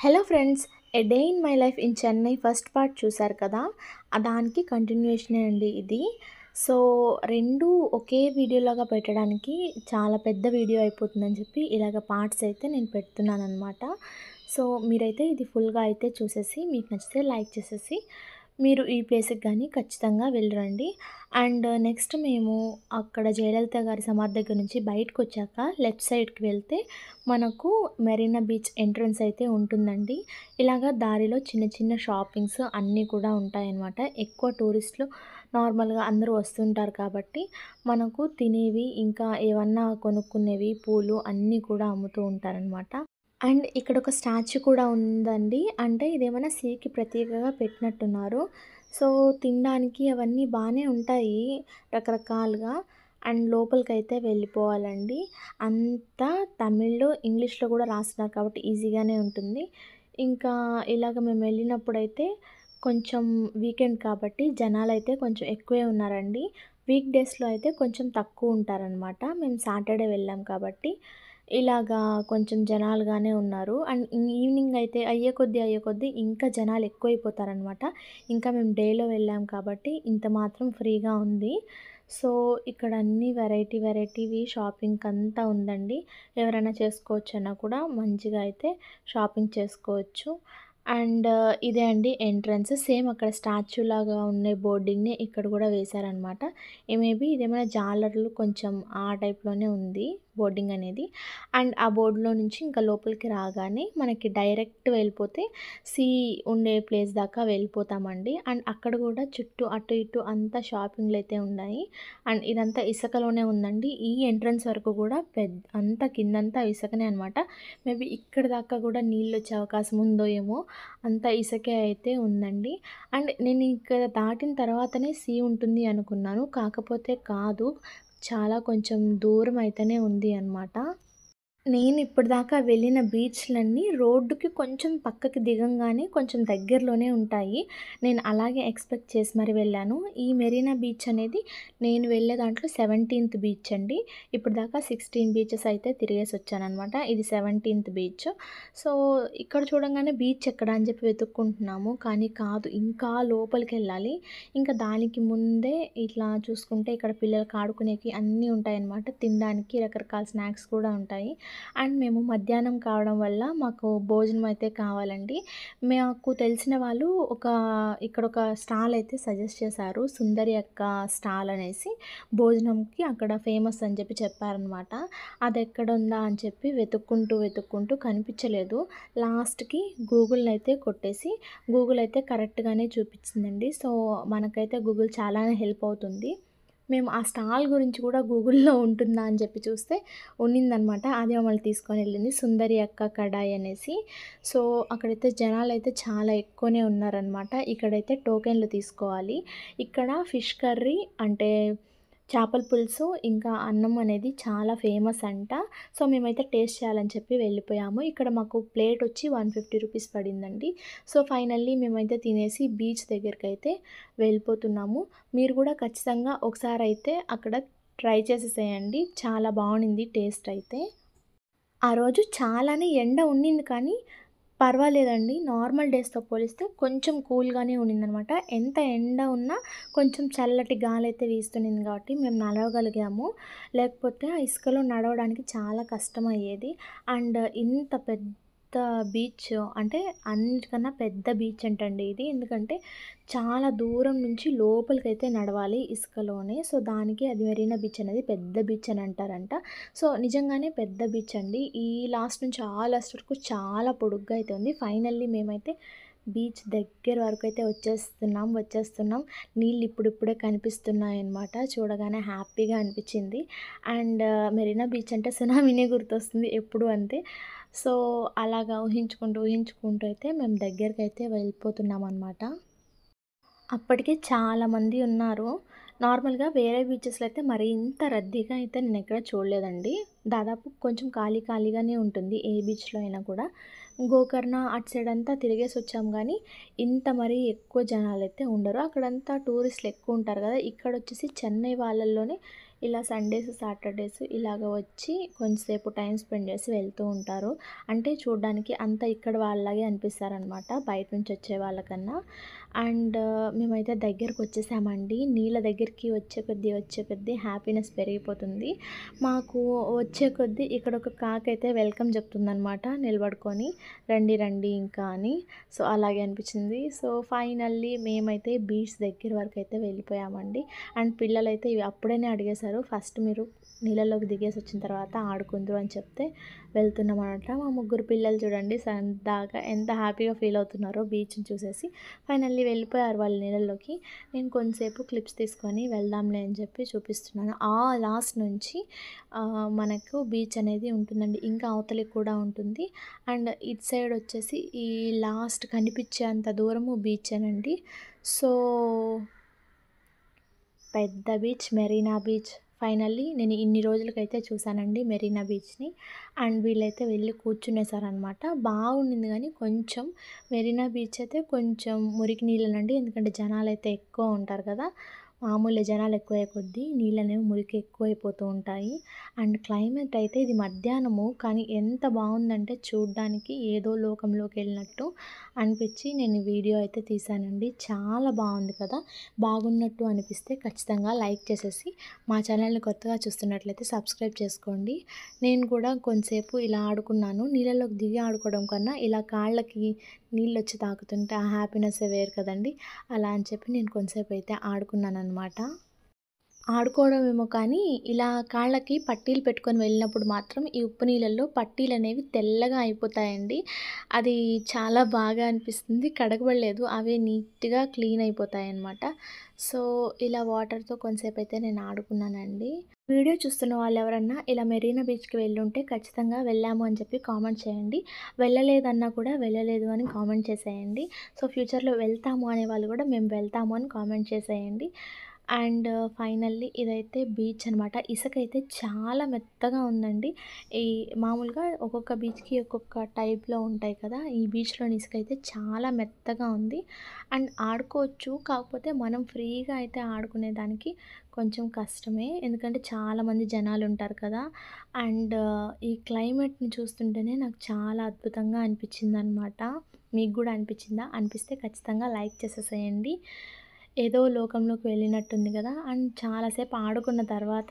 Hello friends, a day in my life in Chennai first part చూసారు కదా. దానికి కంటిన్యూషనే అండి ఇది. సో 2 ఒకే వీడియోలాగా పెట్టడానికి చాలా పెద్ద వీడియో అయిపోతుందని చెప్పి ఇలాగ పార్ట్స్ అయితే నేను పెడుతున్నాననమాట. సో మీరైతే ఇది ఫుల్గా అయితే చూసేసి మీకు నచ్చితే లైక్ చేసేసి మీరు ఈ ప్లేస్‌కి గానీ ఖచ్చితంగా వెళ్ళిరండి. అండ్ నెక్స్ట్ మేము అక్కడ జయలలిత గారి సమాధి దగ్గర నుంచి బయటకొచ్చాక లెఫ్ట్ సైడ్‌కి వెళ్తే మనకు మెరీనా బీచ్ ఎంట్రన్స్ అయితే ఉంటుందండి. ఇలాగ దారిలో చిన్న చిన్న షాపింగ్స్ అన్నీ కూడా ఉంటాయన్నమాట. ఎక్కువ టూరిస్టులు నార్మల్‌గా అందరూ వస్తుంటారు కాబట్టి మనకు తినేవి ఇంకా ఏవన్నా కొనుక్కునేవి పూలు అన్నీ కూడా అమ్ముతూ ఉంటారనమాట. అండ్ ఇక్కడొక స్టాచ్యూ కూడా ఉందండి. అంటే ఇదేమన్నా సీకి ప్రత్యేకంగా పెట్టినట్టున్నారు. సో తినడానికి అవన్నీ బానే ఉంటాయి రకరకాలుగా. అండ్ లోపలికైతే వెళ్ళిపోవాలండి. అంతా తమిళ్‌లో, ఇంగ్లీష్‌లో కూడా రాస్తున్నారు కాబట్టి ఈజీగానే ఉంటుంది. ఇంకా ఇలాగ మేము వెళ్ళినప్పుడైతే కొంచెం వీకెండ్ కాబట్టి జనాలైతే కొంచెం ఎక్కువే ఉన్నారండి. వీక్ డేస్‌లో అయితే కొంచెం తక్కువ ఉంటారనమాట. మేము సాటర్డే వెళ్ళాం కాబట్టి ఇలాగా కొంచెం జనాలుగానే ఉన్నారు. అండ్ ఈవినింగ్ అయితే అయ్యే కొద్దీ ఇంకా జనాలు ఎక్కువైపోతారనమాట. ఇంకా మేము డేలో వెళ్ళాం కాబట్టి ఇంత మాత్రం ఫ్రీగా ఉంది. సో ఇక్కడ అన్నీ వెరైటీవి షాపింగ్‌కంతా ఉందండి. ఎవరైనా చేసుకోవచ్చన్నా కూడా మంచిగా అయితే షాపింగ్ చేసుకోవచ్చు. అండ్ ఇదే అండి ఎంట్రన్స్. సేమ్ అక్కడ స్టాచ్యూ లాగా ఉండే బోర్డింగ్‌ని ఇక్కడ కూడా వేశారనమాట. మేబీ ఇదేమైనా జాలర్లు కొంచెం ఆ టైప్‌లోనే ఉంది బోర్డింగ్ అనేది. అండ్ ఆ బోర్డ్‌లో నుంచి ఇంకా లోపలికి రాగానే మనకి డైరెక్ట్ వెళ్ళిపోతే సీ ఉండే ప్లేస్ దాకా వెళ్ళిపోతామండి. అండ్ అక్కడ కూడా చుట్టూ అటు ఇటు అంతా షాపింగ్‌లయితే ఉన్నాయి. అండ్ ఇదంతా ఇసుకలోనే ఉందండి. ఈ ఎంట్రన్స్ వరకు కూడా అంతా కిందంతా ఇసుకనే అనమాట. మేబీ ఇక్కడి దాకా కూడా నీళ్ళొచ్చే అవకాశం ఉందో ఏమో! అంత ఇసకే అయితే ఉందండి. అండ్ నేను ఇక్కడ దాటిన తర్వాతనే సీ ఉంటుంది అనుకున్నాను. కాకపోతే కాదు. చాలా కొంచెం దూరం అయితేనే ఉంది అనమాట. నేను ఇప్పటిదాకా వెళ్ళిన బీచ్‌లన్నీ రోడ్డుకి కొంచెం పక్కకి దిగంగానే కొంచెం దగ్గరలోనే ఉంటాయి. నేను అలాగే ఎక్స్‌పెక్ట్ చేసి మరి వెళ్ళాను. ఈ మెరీనా బీచ్ అనేది నేను వెళ్ళే దాంట్లో 17థ్ బీచ్ అండి. ఇప్పటిదాకా 16 బీచెస్ అయితే తిరిగేసొచ్చాననమాట. ఇది 17థ్ బీచ్. సో ఇక్కడ చూడంగానే బీచ్ ఎక్కడ అని చెప్పి వెతుక్కుంటున్నాము. కానీ కాదు, ఇంకా లోపలికెళ్ళాలి. ఇంకా దానికి ముందే ఇట్లా చూసుకుంటే ఇక్కడ పిల్లలకి ఆడుకునేకి అన్నీ ఉంటాయన్నమాట. తినడానికి రకరకాల స్నాక్స్ కూడా ఉంటాయి. అండ్ మేము మధ్యాహ్నం కావడం వల్ల మాకు భోజనం అయితే కావాలండి. మాకు తెలిసిన వాళ్ళు ఇక్కడొక స్టాల్ అయితే సజెస్ట్ చేశారు. సుందరి అక్క స్టాల్ అనేసి. భోజనంకి అక్కడ ఫేమస్ అని చెప్పి చెప్పారనమాట. అదెక్కడుందా అని చెప్పి వెతుక్కుంటూ కనిపించలేదు. లాస్ట్‌కి గూగుల్‌ని అయితే కొట్టేసి గూగుల్ అయితే కరెక్ట్‌గానే చూపించిందండి. సో మనకైతే గూగుల్ చాలానే హెల్ప్ అవుతుంది. మేము ఆ స్టాల్ గురించి కూడా గూగుల్‌లో ఉంటుందా అని చెప్పి చూస్తే ఉన్నిందనమాట. అది మమ్మల్ని తీసుకొనెళ్ళింది. సుందరి అక్క కడాయి అనేసి. సో అక్కడైతే జనాలైతే చాలా ఎక్కువనే ఉన్నారనమాట. ఇక్కడైతే టోకెన్‌లు తీసుకోవాలి. ఇక్కడ ఫిష్ కర్రీ అంటే చేపల పులుసు, ఇంకా అన్నం అనేది చాలా ఫేమస్ అంట. సో మేమైతే టేస్ట్ చేయాలని చెప్పి వెళ్ళిపోయాము. ఇక్కడ మాకు ప్లేటొచ్చి 150 రూపీస్ పడిందండి. సో ఫైనల్లీ మేమైతే తినేసి బీచ్ దగ్గరికైతే వెళ్ళిపోతున్నాము. మీరు కూడా ఖచ్చితంగా ఒకసారైతే అక్కడ ట్రై చేసేసేయండి. చాలా బావునింది టేస్ట్ అయితే. ఆ రోజు చాలానే ఎండ ఉన్నింది కానీ పర్వాలేదండి. నార్మల్ డేస్‌తో పోలిస్తే కొంచెం కూల్‌గానే ఉన్నిందనమాట. ఎంత ఎండ ఉన్నా కొంచెం చల్లటి గాలైతే వీస్తున్నింది కాబట్టి మేము నడవగలిగాము. లేకపోతే ఆ ఇసుకలో నడవడానికి చాలా కష్టమయ్యేది. అండ్ ఇంత పెద్ద బీచ్ అంటే అన్నిటికన్నా పెద్ద బీచ్ అంటండి ఇది. ఎందుకంటే చాలా దూరం నుంచి లోపలికైతే నడవాలి ఇసుకలోనే. సో దానికి అది మెరీనా బీచ్ అనేది పెద్ద బీచ్ అని అంటారంట. సో నిజంగానే పెద్ద బీచ్ అండి. ఈ లాస్ట్ నుంచి ఆ లాస్ట్ వరకు చాలా పొడుగ్గా అయితే ఉంది. ఫైనల్లీ మేమైతే బీచ్ దగ్గర వరకైతే వచ్చేస్తున్నాం. నీళ్ళు ఇప్పుడిప్పుడే కనిపిస్తున్నాయన్నమాట. చూడగానే హ్యాపీగా అనిపించింది. అండ్ మెరీనా బీచ్ అంటే సునామీనే గుర్తొస్తుంది ఎప్పుడు అంతే. సో అలాగా ఊహించుకుంటూ అయితే మేము దగ్గరికైతే వెళ్ళిపోతున్నామనమాట. అప్పటికే చాలామంది ఉన్నారు. నార్మల్‌గా వేరే బీచెస్‌లో అయితే మరి ఇంత రద్దీగా అయితే నేనెక్కడ చూడలేదండి. దాదాపు కొంచెం ఖాళీగానే ఉంటుంది ఏ బీచ్‌లో అయినా కూడా. గోకర్ణ అటు సైడ్ అంతా తిరిగేసొచ్చాం గానీ, ఇంత మరీ ఎక్కువ జనాలైతే ఉండరు. అక్కడంతా టూరిస్టులు ఎక్కువుంటారు గదా! ఇక్కడొచ్చేసి చెన్నై వాళ్ళలోనే ఇలా సండేస్, సాటర్డేస్ ఇలాగ వచ్చి కొంచెంసేపు టైం స్పెండ్ చేసి వెళ్తూ ఉంటారు. అంటే చూడ్డానికి అంతా ఇక్కడ వాళ్ళలాగే అనిపిస్తారనమాట బయట నుంచి వచ్చే వాళ్ళకన్నా. అండ్ మేమైతే దగ్గరకొచ్చేసామండి. నీళ్ళ దగ్గరికి వచ్చే కొద్దీ హ్యాపీనెస్ పెరిగిపోతుంది. మాకు వచ్చే కొద్దీ ఇక్కడ ఒక కాకైతే వెల్కమ్ చెప్తుందనమాట నిలబడుకొని, రండి రండి ఇంకా అని. సో, అలాగే అనిపించింది. సో, ఫైనల్లీ మేమైతే బీచ్ దగ్గర వరకైతే వెళ్ళిపోయామండి. అండ్ పిల్లలైతే ఇవి అప్పుడేనే అడిగేశారు. ఫస్ట్ మీరు నీళ్ళలోకి దిగేసి వచ్చిన తర్వాత ఆడుకుందురు అని చెప్తే వెళ్తున్నామనమాట. మా ముగ్గురు పిల్లలు చూడండి సరదాగా ఎంత హ్యాపీగా ఫీల్ అవుతున్నారో బీచ్‌ని చూసేసి. ఫైనల్లీ వెళ్ళిపోయారు వాళ్ళు నీళ్ళలోకి. నేను కొంతసేపు క్లిప్స్ తీసుకొని వెళ్దాంలే అని చెప్పి చూపిస్తున్నాను. ఆ లాస్ట్ నుంచి మనకు బీచ్ అనేది ఉంటుందండి. ఇంకా అవతలికి కూడా ఉంటుంది. అండ్ ఇటు సైడ్ వచ్చేసి ఈ లాస్ట్ కనిపించేంత దూరము బీచేనండి. సో, పెద్ద బీచ్ మెరీనా బీచ్. ఫైనల్లీ నేను ఇన్ని రోజులకైతే చూసానండి మెరీనా బీచ్‌ని. అండ్ వీళ్ళైతే వెళ్ళి కూర్చునేసారనమాట. బాగుండింది గానీ కొంచెం మెరీనా బీచ్ అయితే కొంచెం మురికి నీళ్ళనండి. ఎందుకంటే జనాలైతే ఎక్కువ ఉంటారు కదా! మామూలే జనాలు ఎక్కువయ్యే కొద్దీ నీళ్ళనేవి మురికి ఎక్కువైపోతూ ఉంటాయి. అండ్ క్లైమేట్ అయితే ఇది మధ్యాహ్నము కానీ ఎంత బావుందంటే చూడ్డానికి ఏదో లోకంలోకెళ్ళినట్టు అనిపిచ్చి నేను ఈ వీడియో అయితే తీశానండి. చాలా బావుంది కదా! బాగున్నట్టు అనిపిస్తే ఖచ్చితంగా లైక్ చేసేసి మా ఛానల్‌ని కొత్తగా చూస్తున్నట్లయితే సబ్స్క్రైబ్ చేసుకోండి. నేను కూడా కొంతసేపు ఇలా ఆడుకున్నాను. నీళ్ళలోకి దిగి ఆడుకోవడం కన్నా ఇలా కాళ్ళకి నీళ్ళొచ్చి తాకుతుంటే ఆ హ్యాపీనెస్సే వేరు కదండీ! అలా అని చెప్పి నేను కొంతసేపు అయితే ఆడుకున్నాననమాట. ఆడుకోవడమేమో కానీ, ఇలా కాళ్ళకి పట్టీలు పెట్టుకొని వెళ్ళినప్పుడు మాత్రం ఈ ఉప్పు నీళ్ళల్లో పట్టీలనేవి తెల్లగా అయిపోతాయండి. అది చాలా బాగా అనిపిస్తుంది. కడగబడలేదు. అవే నీట్‌గా క్లీన్ అయిపోతాయన్నమాట. సో, ఇలా వాటర్‌తో కొంతసేపయితే నేను ఆడుకున్నానండి. వీడియో చూస్తున్న వాళ్ళెవరన్నా ఇలా మెరీనా బీచ్‌కి వెళ్ళుంటే ఖచ్చితంగా వెళ్ళాము అని చెప్పి కామెంట్ చేయండి. వెళ్ళలేదన్నా కూడా వెళ్ళలేదు అని కామెంట్ చేసేయండి. సో, ఫ్యూచర్‌లో వెళ్తాము అనేవాళ్ళు కూడా మేము వెళ్తాము అని కామెంట్ చేసేయండి. అండ్ ఫైనల్లీ ఇదైతే బీచ్ అనమాట. ఇసుకైతే చాలా మెత్తగా ఉందండి. ఈ మామూలుగా ఒక్కొక్క బీచ్‌కి ఒక్కొక్క టైప్‌లో ఉంటాయి కదా! ఈ బీచ్‌లోని ఇసుకైతే చాలా మెత్తగా ఉంది. అండ్ ఆడుకోవచ్చు. కాకపోతే మనం ఫ్రీగా అయితే ఆడుకునేదానికి కొంచెం కష్టమే. ఎందుకంటే చాలామంది జనాలుంటారు కదా! అండ్ ఈ క్లైమేట్‌ని చూస్తుంటేనే నాకు చాలా అద్భుతంగా అనిపించిందనమాట. మీకు గూడా అనిపించిందా? అనిపిస్తే ఖచ్చితంగా లైక్ చేసేసేయండి. ఏదో లోకంలోకి వెళ్ళినట్టుంది గదా! అండ్ చాలా సేపు ఆడుకున్న తర్వాత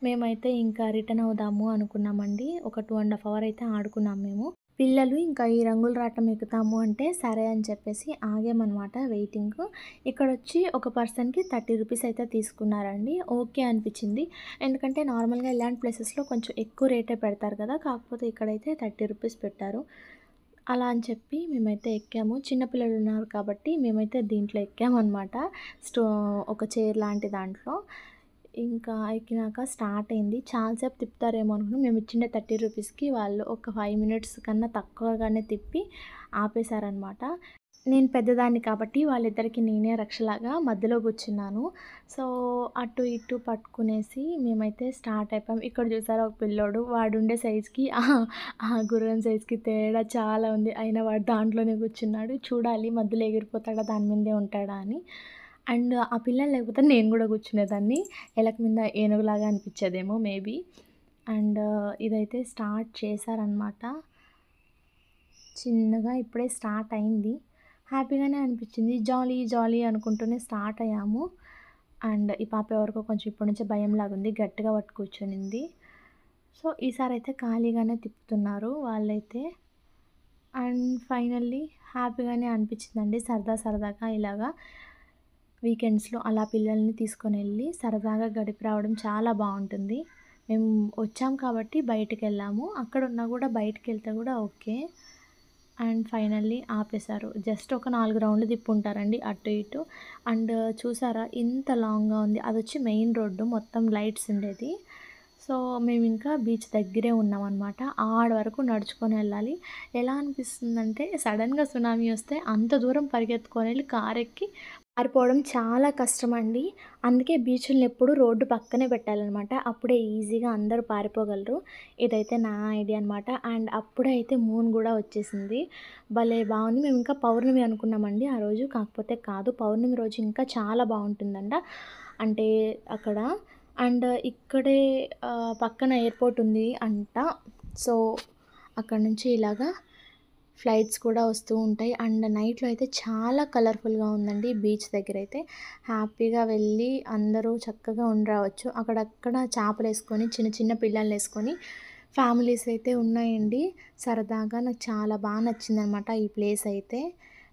మేమైతే ఇంకా రిటర్న్ అవుదాము అనుకున్నామండి. ఒక 2½ అవర్ అయితే ఆడుకున్నాం మేము. పిల్లలు ఇంకా ఈ రంగుల రాట్నం ఎక్కుతాము అంటే సరే అని చెప్పేసి ఆగామనమాట వెయిటింగు. ఇక్కడొచ్చి ఒక పర్సన్‌కి 30 రూపీస్ అయితే తీసుకున్నారండి. ఓకే అనిపిచ్చింది. ఎందుకంటే నార్మల్‌గా ఇలాంటి ప్లేసెస్‌లో కొంచెం ఎక్కువ రేటే పెడతారు కదా! కాకపోతే ఇక్కడైతే 30 రూపీస్ పెట్టారు. అలా అని చెప్పి మేమైతే ఎక్కాము. చిన్న పిల్లలున్నారు కాబట్టి మేమైతే దీంట్లో ఎక్కామనమాట. స్టో ఒక చైర్ లాంటి దాంట్లో. ఇంకా ఎక్కినాక స్టార్ట్ అయింది. చాలా సేపు తిప్పుతారేమో అనుకున్నాం. మేము ఇచ్చిండే 30 రూపీస్‌కి వాళ్ళు ఒక 5 మినిట్స్ కన్నా తక్కువగానే తిప్పి ఆపేశారనమాట. నేను పెద్దదాన్ని కాబట్టి వాళ్ళిద్దరికీ నేనే రక్షలాగా మధ్యలో కూర్చున్నాను. సో, అటు ఇటు పట్టుకునేసి మేమైతే స్టార్ట్ అయిపోయాం. ఇక్కడ చూసారా ఒక పిల్లోడు వాడుండే సైజ్‌కి ఆ గుర్రం సైజ్‌కి తేడా చాలా ఉంది. అయినా వాడు దాంట్లోనే కూర్చున్నాడు. చూడాలి మధ్యలో ఎగిరిపోతాడా దాని మీదే ఉంటాడా అని. అండ్ ఆ పిల్లని లేకపోతే నేను గూడా కూర్చునేదాన్ని. ఎలక మీద ఏనుగులాగా అనిపిచ్చేదేమో మేబీ. అండ్ ఇదైతే స్టార్ట్ చేశారనమాట. చిన్నగా ఇప్పుడే స్టార్ట్ అయింది. హ్యాపీగానే అనిపించింది. జాలీ, జాలీ అనుకుంటూనే స్టార్ట్ అయ్యాము. అండ్ ఈ పాప ఎవరికో కొంచెం ఇప్పటి నుంచే భయంలాగుంది. గట్టిగా పట్టి కూర్చొనింది. సో, ఈసారైతే ఖాళీగానే తిప్పుతున్నారు వాళ్ళైతే. అండ్ ఫైనల్లీ హ్యాపీగానే అనిపించిందండి. సరదా సరదాగా ఇలాగా వీకెండ్స్‌లో అలా పిల్లల్ని తీసుకొనెళ్ళి సరదాగా గడిపి రావడం చాలా బావుంటుంది. మేము వచ్చాం కాబట్టి బయటికెళ్ళాము. అక్కడున్నా గూడా బయటికెళ్తే గూడా ఓకే. అండ్ ఫైనల్లీ ఆపేశారు. జస్ట్ ఒక 4 రౌండ్లు తిప్పుంటారండి అటు ఇటు. అండ్ చూసారా ఇంత లాంగ్‌గా ఉంది. అదొచ్చి మెయిన్ రోడ్డు మొత్తం లైట్స్ ఉండేది. సో, మేమింకా బీచ్ దగ్గరే ఉన్నామనమాట. ఆడ వరకు నడుచుకొని వెళ్ళాలి. ఎలా అనిపిస్తుందంటే సడెన్‌గా సునామీ వస్తే అంత దూరం పరిగెత్తుకొనెళ్ళి కారెక్కి పారిపోవడం చాలా కష్టమండి. అందుకే బీచుల్ని ఎప్పుడు రోడ్డు పక్కనే పెట్టాలనమాట. అప్పుడే ఈజీగా అందరూ పారిపోగలరు. ఇదైతే నా ఐడియా అనమాట. అండ్ అప్పుడే అయితే మూన్ గూడా వచ్చేసింది. భలే బావుంది. మేమింకా పౌర్ణమి అనుకున్నామండి ఆ రోజు. కాకపోతే కాదు. పౌర్ణమి రోజు ఇంకా చాలా బావుంటుందంట. అంటే అక్కడ అండ్ ఇక్కడే పక్కన ఎయిర్‌పోర్ట్ ఉంది అంట. సో, అక్కడి నుంచి ఇలాగా ఫ్లైట్స్ కూడా వస్తూ ఉంటాయి. అండ్ నైట్‌లో అయితే చాలా కలర్‌ఫుల్‌గా ఉందండి బీచ్ దగ్గరైతే. హ్యాపీగా వెళ్ళి అందరూ చక్కగా ఉండి రావచ్చు. అక్కడక్కడ చేపలేసుకొని చిన్న చిన్న పిల్లల్నేసుకొని ఫ్యామిలీస్ అయితే ఉన్నాయండి. సరదాగా నాకు చాలా నచ్చిందనమాట ఈ ప్లేస్ అయితే.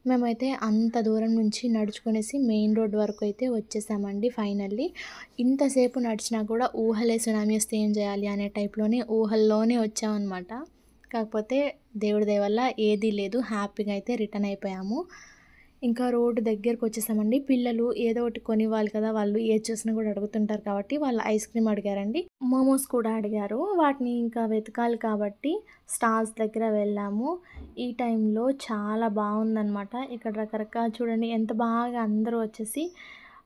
మేమైతే అంత దూరం నుంచి నడుచుకొనేసి మెయిన్ రోడ్ వరకు అయితే వచ్చేసామండి ఫైనల్లీ. ఇంతసేపు నడిచినా కూడా ఊహలే సునామీ వస్తే ఏం చేయాలి అనే టైప్‌లోనే ఊహల్లోనే వచ్చామనమాట. కాకపోతే దేవుడి దయ వల్ల ఏదీ లేదు. హ్యాపీగా అయితే రిటర్న్ అయిపోయాము. ఇంకా రోడ్డు దగ్గరకొచ్చేసామండి. పిల్లలు ఏదో ఒకటి కొనివ్వాలి కదా! వాళ్ళు ఏది చూసినా కూడా అడుగుతుంటారు కాబట్టి వాళ్ళు ఐస్ క్రీమ్ అడిగారండి. మోమోస్ కూడా అడిగారు. వాటిని ఇంకా వెతకాలి కాబట్టి స్టాల్స్ దగ్గర వెళ్ళాము. ఈ టైంలో చాలా బావుందనమాట. ఇక్కడ రకరకాల చూడండి ఎంత బాగా అందరూ వచ్చేసి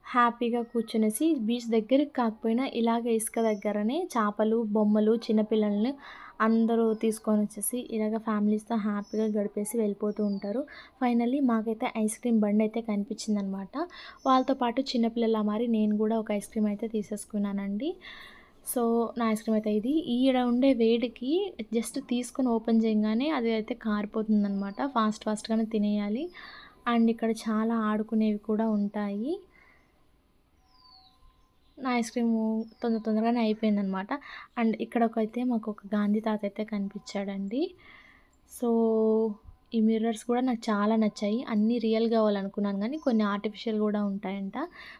హ్యాపీగా కూర్చునేసి బీచ్ దగ్గరికి కాకపోయినా ఇలాగే ఇసుక దగ్గరనే చేపలు, బొమ్మలు, చిన్న పిల్లల్ని అందరూ తీసుకొనొచ్చేసి ఇలాగ ఫ్యామిలీస్‌తో హ్యాపీగా గడిపేసి వెళ్ళిపోతూ ఉంటారు. ఫైనల్లీ మాకైతే ఐస్ క్రీమ్ బండయితే కనిపించిందనమాట. వాళ్ళతో పాటు చిన్న పిల్లలా మారి నేను గూడా ఒక ఐస్ క్రీమ్ అయితే తీసేసుకున్నానండి. సో, నా ఐస్ క్రీమ్ అయితే ఇది. ఈడ ఉండే వేడికి జస్ట్ తీసుకొని ఓపెన్ చేయంగానే అది అయితే కారిపోతుందనమాట. ఫాస్ట్‌గానే తినేయాలి. అండ్ ఇక్కడ చాలా ఆడుకునేవి కూడా ఉంటాయి. నా ఐస్ క్రీము తొందరగానే అయిపోయిందనమాట. అండ్ ఇక్కడొకైతే మాకొక గాంధీ తాత అయితే కనిపిచ్చాడండి. సో, ఈ మిర్రర్స్ కూడా నాకు చాలా నచ్చాయి. అన్నీ రియల్ గావాలనుకున్నాను గానీ, కొన్ని ఆర్టిఫిషియల్ గూడా ఉంటాయంట.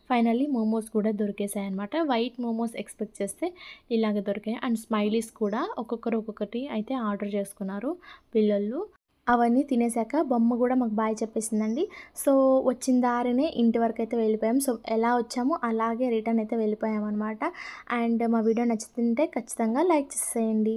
ఫైనల్లీ మోమోస్ కూడా దొరికేసాయనమాట. వైట్ మోమోస్ ఎక్స్‌పెక్ట్ చేస్తే ఇలాగ దొరికాయి. అండ్ స్మైలీస్ కూడా ఒక్కొక్కరు ఒక్కొక్కటి అయితే ఆర్డర్ చేసుకున్నారు పిల్లోళ్ళు. అవన్నీ తినేసాక బొమ్మ గూడా మాకు బాయ్ చెప్పేసిందండి. సో, వచ్చిన దారినే ఇంటి వరకైతే వెళ్ళిపోయాం. సో, ఎలా వచ్చామో అలాగే రిటర్న్ అయితే వెళ్ళిపోయామనమాట. అండ్ మా వీడియో నచ్చుతుంటే ఖచ్చితంగా లైక్ చేసేయండి.